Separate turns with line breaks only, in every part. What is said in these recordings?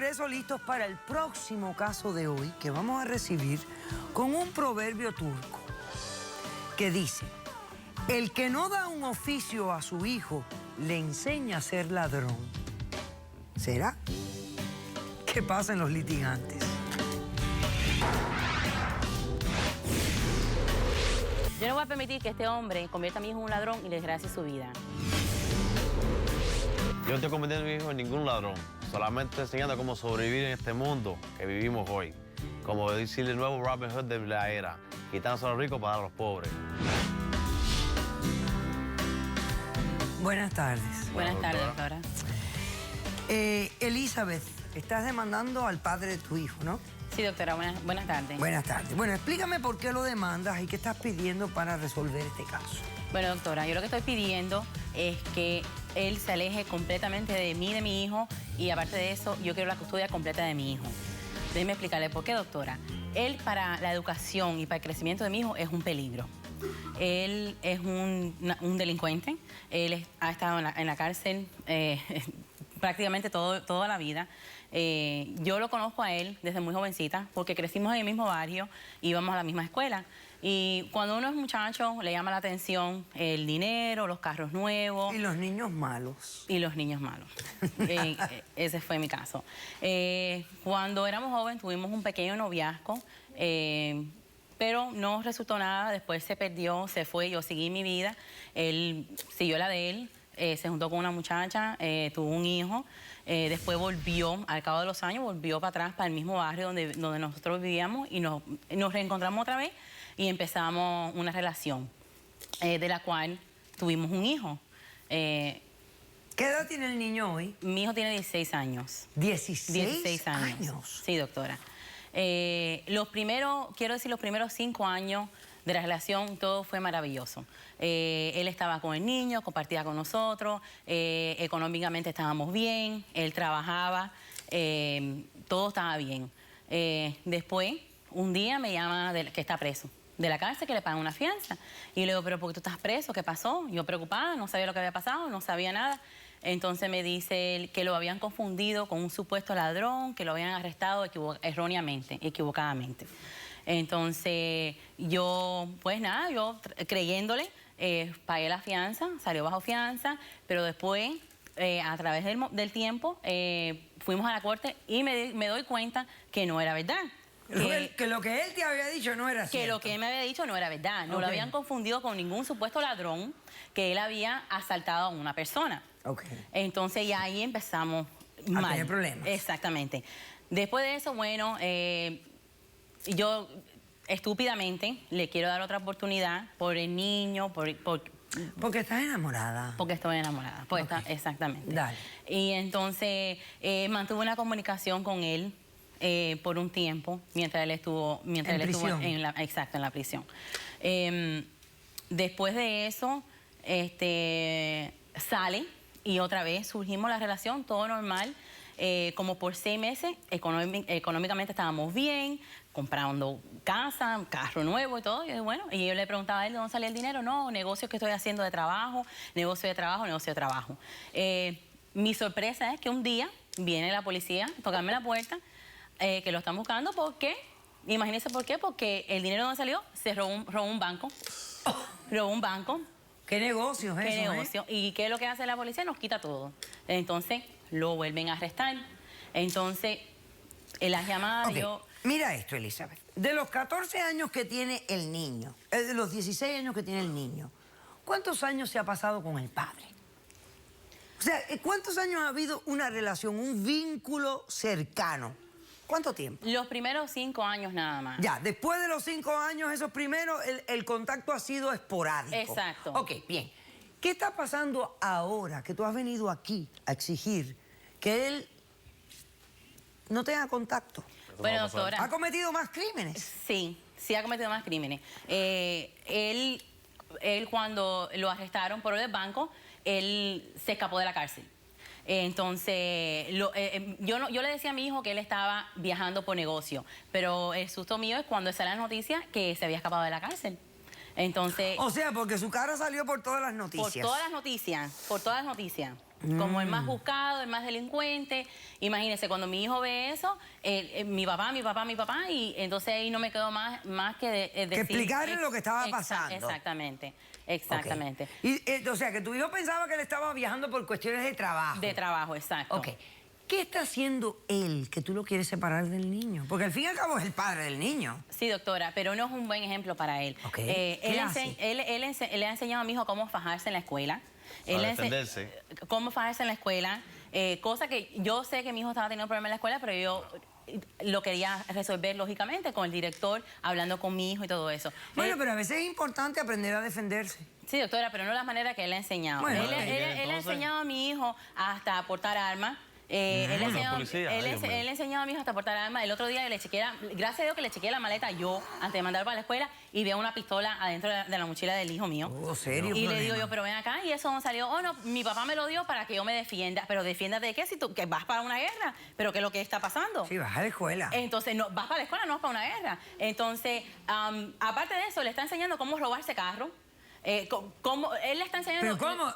eso listos para el próximo caso de hoy que vamos a recibir con un proverbio turco que dice: el que no da un oficio a su hijo le enseña a ser ladrón. ¿Será? ¿Qué pasa en los litigantes?
Yo no voy a permitir que este hombre convierta a mi hijo en un ladrón y le desgracie su vida.
Yo no estoy convirtiendo a mi hijo en ningún ladrón, solamente enseñando cómo sobrevivir en este mundo que vivimos hoy. Como decirle el nuevo Robin Hood de la era, quitándose a los ricos para dar a los pobres.
Buenas tardes.
Buenas tardes, doctora.
Elizabeth, estás demandando al padre de tu hijo, ¿no?
Sí, doctora, buenas tardes.
Buenas tardes. Bueno, explícame por qué lo demandas y qué estás pidiendo para resolver este caso.
Bueno, doctora, yo lo que estoy pidiendo es que él se aleje completamente de mí, de mi hijo, y aparte de eso, yo quiero la custodia completa de mi hijo. Déjeme explicarle por qué, doctora. Él, para la educación y para el crecimiento de mi hijo, es un peligro. Él es un delincuente. Él ha estado en la cárcel prácticamente toda la vida. Yo lo conozco a él desde muy jovencita porque crecimos en el mismo barrio, íbamos a la misma escuela. Y cuando uno es muchacho, le llama la atención el dinero, los carros nuevos.
Y los niños malos.
Y los niños malos. Ese fue mi caso. Cuando éramos jóvenes tuvimos un pequeño noviazgo, pero no resultó nada. Después se perdió, se fue, yo seguí mi vida. Él siguió la de él. Se juntó con una muchacha, tuvo un hijo, después volvió, al cabo de los años, volvió para atrás, para el mismo barrio donde nosotros vivíamos y nos reencontramos otra vez y empezamos una relación de la cual tuvimos un hijo.
¿Qué edad tiene el niño hoy?
Mi hijo tiene 16 años.
¿16 años?
Sí, doctora. Los primeros 5 años de la relación, todo fue maravilloso. Él estaba con el niño, compartía con nosotros, económicamente estábamos bien, él trabajaba, todo estaba bien. Después, un día me llama que está preso de la cárcel, que le pagan una fianza. Y le digo, pero ¿por qué tú estás preso? ¿Qué pasó? Yo preocupada, no sabía lo que había pasado, no sabía nada. Entonces me dice él que lo habían confundido con un supuesto ladrón, que lo habían arrestado equivocadamente. Entonces yo, pues nada, yo creyéndole, pagué la fianza, salió bajo fianza, pero después, a través del tiempo, fuimos a la corte y me doy cuenta que no era verdad.
Que lo que él te había dicho no era cierto.
Que lo que él me había dicho no era verdad. No lo habían confundido con ningún supuesto ladrón, que él había asaltado a una persona. Entonces ya ahí empezamos mal.
A tener problemas.
Exactamente. Después de eso, bueno, yo estúpidamente le quiero dar otra oportunidad por el niño,
porque estás enamorada.
Porque estoy enamorada. Exactamente.
Dale.
Y entonces mantuve una comunicación con él por un tiempo, mientras él estuvo en la prisión. Después de eso, sale y otra vez surgimos la relación, todo normal. Como por 6 meses, económicamente estábamos bien, comprando casa, carro nuevo y todo. Y bueno, y yo le preguntaba a él de dónde salía el dinero. No, negocios que estoy haciendo de trabajo, negocio de trabajo. Mi sorpresa es que un día viene la policía a tocarme la puerta, que lo están buscando porque, imagínense por qué, porque el dinero donde salió se robó un banco. Robó un banco.
¿Qué negocio es eso?
¿Qué negocio? ¿Y qué es lo que hace la policía? Nos quita todo. Entonces, lo vuelven a arrestar. Entonces, en las llamadas
Mira esto, Elizabeth. De los 14 años que tiene el niño, de los 16 años que tiene el niño, ¿cuántos años se ha pasado con el padre? O sea, ¿cuántos años ha habido una relación, un vínculo cercano? ¿Cuánto tiempo?
Los primeros 5 años nada más.
Ya, después de los 5 años, esos primeros, el contacto ha sido esporádico.
Exacto.
Ok, bien. ¿Qué está pasando ahora que tú has venido aquí a exigir que él no tenga contacto?
Bueno, doctora.
¿Ha cometido más crímenes?
Sí ha cometido más crímenes. Él cuando lo arrestaron por el banco, él se escapó de la cárcel. Entonces, yo le decía a mi hijo que él estaba viajando por negocio, pero el susto mío es cuando sale la noticia que se había escapado de la cárcel. Entonces...
O sea, porque su cara salió por todas las noticias.
Por todas las noticias. como el más buscado, el más delincuente. Imagínense, cuando mi hijo ve eso, mi papá, y entonces ahí no me quedó más que decir...
Que explicarle lo que estaba pasando.
Exactamente.
Okay. Y, o sea, que tu hijo pensaba que él estaba viajando por cuestiones de trabajo.
De trabajo, exacto.
Ok. ¿Qué está haciendo él que tú lo quieres separar del niño? Porque al fin y al cabo es el padre del niño.
Sí, doctora, pero no es un buen ejemplo para él.
Okay.
Él le ha enseñado a mi hijo cómo fajarse en la escuela.
Defenderse.
Cómo fajarse en la escuela. Cosa que yo sé que mi hijo estaba teniendo problemas en la escuela, pero yo lo quería resolver lógicamente con el director, hablando con mi hijo y todo eso.
Bueno, pero a veces es importante aprender a defenderse.
Sí, doctora, pero no la manera que él ha enseñado.
Bueno,
él ha enseñado a mi hijo hasta portar armas. Él ha enseñado a mi hijo hasta portar armas. El otro día le chequeé, gracias a Dios que le chequeé la maleta yo antes de mandarlo para la escuela y veo una pistola adentro de la mochila del hijo mío.
Oh, ¿serio?
Y le digo yo, pero ven acá, y eso no salió. Oh, no, mi papá me lo dio para que yo me defienda. Pero defiéndate de qué, si tú que vas para una guerra. Pero ¿qué es lo que está pasando?
Sí, vas a la escuela.
Entonces, no, vas para la escuela, no vas para una guerra. Entonces, aparte de eso, le está enseñando cómo robarse carro. Él le está enseñando...
¿Pero cómo?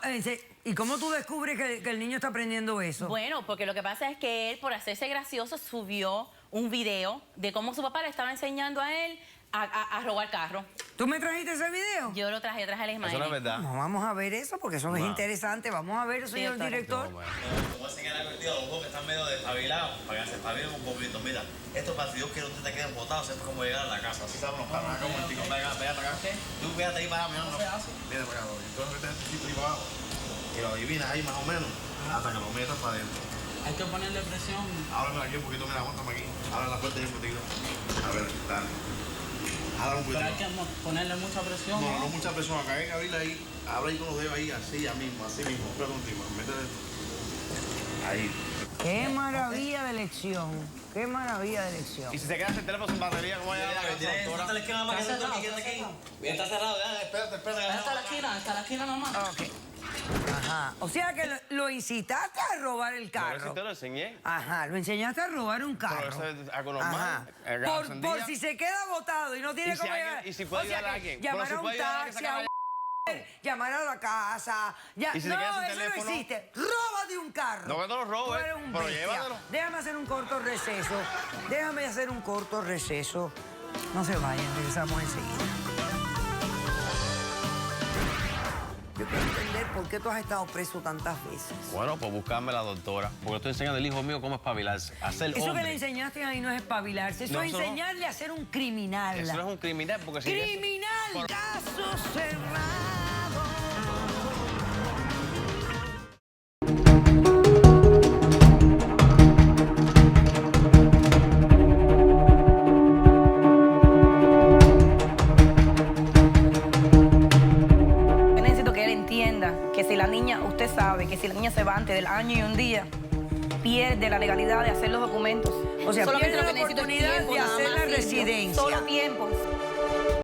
¿Y cómo tú descubres que el niño está aprendiendo eso?
Bueno, porque lo que pasa es que él, por hacerse gracioso, subió un video de cómo su papá le estaba enseñando a él a robar carro.
¿Tú me trajiste ese video?
Yo lo traje, las imágenes.
Eso no es verdad.
No, vamos a ver eso porque eso es interesante. Vamos a ver, señor director.
Voy a enseñar a los ojos que están medio despabilados para que se espabilen un poquito. Mira, esto para si Dios quiere usted te queden botados, sepas cómo llegar a la casa. Así saben los carros. Acá un momentico, pégate acá. Tú pégate ahí para allá, mira. Mira para acá, tú no metes este tipo ahí para abajo. Y lo adivinas ahí más o menos, hasta que lo metas para adentro.
Hay que ponerle presión.
Ábrame aquí un poquito, mira, aguántame aquí. Abre la puerta ahí un poquito. A ver, dale. Ábrame un poquito.
Pero hay que ponerle mucha presión.
No mucha presión. Acá hay que abrirla ahí. Abre ahí con los dedos ahí, así mismo. Prueba contigo. Métele. Ahí.
Qué maravilla de elección. Qué maravilla de elección.
Y si se queda sin teléfono sin batería, ¿cómo va a llegar a la casa, doctora?
No te le queda más que tú aquí.
Está cerrado, ya, espérate.
Hasta la esquina nomás.
Ok. Ajá. O sea que lo incitaste a robar el
Pero
carro.
eso te lo enseñé.
Ajá, lo enseñaste a robar un carro.
Pero eso es algo normal.
Por si se queda botado y no tiene cómo llegar.
Y si puede ayudar a alguien.
Llamar a un taxi, llamar a la casa.
¿Y si
no,
se queda sin
eso
teléfono?
no existe. Róbate un carro.
No que te lo
Tú
robes,
eres un
pero
bestia.
llévatelo.
Déjame hacer un corto receso. No se vayan, regresamos enseguida. Yo quiero entender por qué tú has estado preso tantas veces.
Bueno, pues buscarme la doctora. Porque estoy enseñando al hijo mío cómo espabilarse. A ser
Eso
hombre.
que le enseñaste ahí no es espabilarse. Eso
No,
es
eso no.
enseñarle a ser un criminal.
Eso no es un criminal porque si...
¡Criminal! Caso cerrado.
Necesito que él entienda que si la niña, usted sabe que si la niña se va antes del año y un día, pierde la legalidad de hacer los documentos.
O sea,
Solamente
pierde
lo que
la
necesito es
oportunidad
tiempo,
de
nada
hacer
más,
la
Silvio.
residencia.
Solo tiempo.